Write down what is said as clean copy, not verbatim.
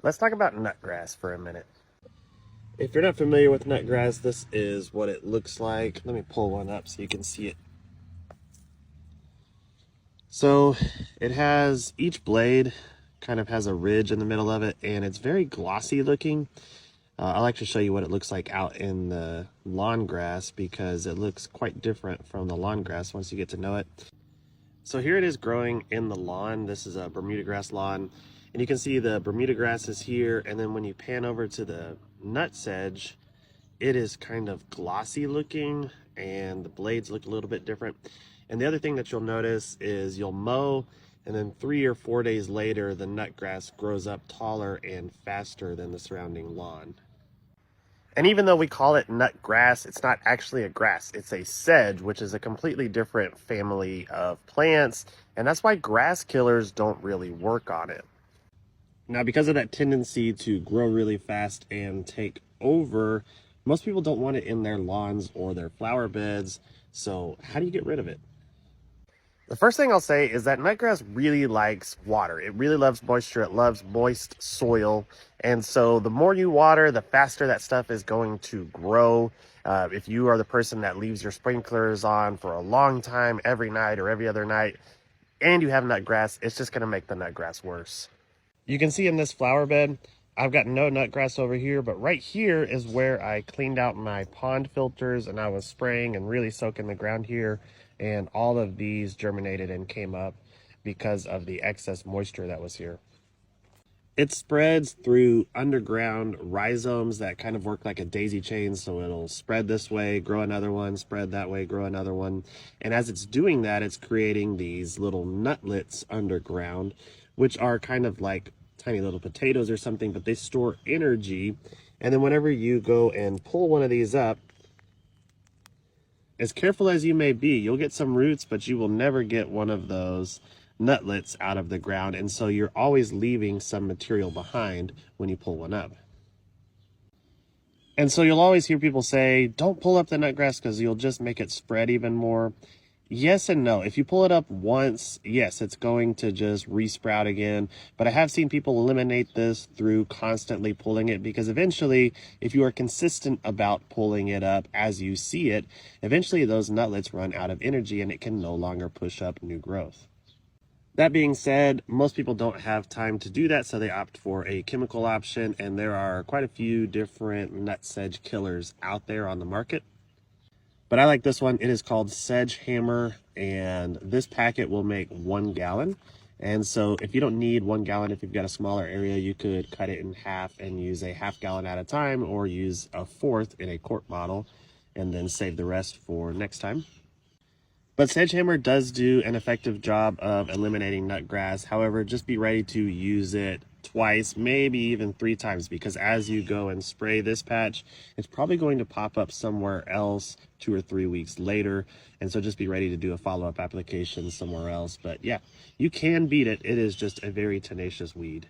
Let's talk about nutgrass for a minute. If you're not familiar with nutgrass, this is what it looks like. Let me pull one up so you can see it. So it has, each blade kind of has a ridge in the middle of it, and it's very glossy looking. I like to show you what it looks like out in the lawn grass because it looks quite different from the lawn grass once you get to know it. So here it is growing in the lawn. This is a Bermuda grass lawn, and you can see the Bermuda grass is here, and then when you pan over to the nutsedge, it is kind of glossy looking and the blades look a little bit different. And the other thing that you'll notice is you'll mow, and then 3 or 4 days later the nutgrass grows up taller and faster than the surrounding lawn. And even though we call it nut grass, it's not actually a grass. It's a sedge, which is a completely different family of plants. And that's why grass killers don't really work on it. Now, because of that tendency to grow really fast and take over, most people don't want it in their lawns or their flower beds. So how do you get rid of it? The first thing I'll say is that nutgrass really likes water. It really loves moisture. It loves moist soil. And so the more you water, the faster that stuff is going to grow. If you are the person that leaves your sprinklers on for a long time, every night or every other night, and you have nutgrass, it's just going to make the nutgrass worse. You can see in this flower bed, I've got no nutgrass over here, but right here is where I cleaned out my pond filters and I was spraying and really soaking the ground here. And all of these germinated and came up because of the excess moisture that was here. It spreads through underground rhizomes that kind of work like a daisy chain. So it'll spread this way, grow another one, spread that way, grow another one. And as it's doing that, it's creating these little nutlets underground, which are kind of like tiny little potatoes or something, but they store energy. And then whenever you go and pull one of these up, as careful as you may be, you'll get some roots, but you will never get one of those nutlets out of the ground. And so you're always leaving some material behind when you pull one up. And so you'll always hear people say, don't pull up the nutgrass because you'll just make it spread even more. Yes and no. If you pull it up once, yes, it's going to just resprout again. But I have seen people eliminate this through constantly pulling it, because eventually, if you are consistent about pulling it up as you see it, eventually those nutlets run out of energy and it can no longer push up new growth. That being said, most people don't have time to do that, so they opt for a chemical option, and there are quite a few different nutsedge killers out there on the market. But I like this one. It is called Sedge Hammer, and this packet will make 1 gallon. And so if you don't need 1 gallon, if you've got a smaller area, you could cut it in half and use a ½ gallon at a time, or use a fourth in a quart bottle and then save the rest for next time. But Sedgehammer does do an effective job of eliminating nutgrass. However, just be ready to use it twice, maybe even 3 times, because as you go and spray this patch, it's probably going to pop up somewhere else 2 or 3 weeks later. And so just be ready to do a follow-up application somewhere else. But yeah, you can beat it. It is just a very tenacious weed.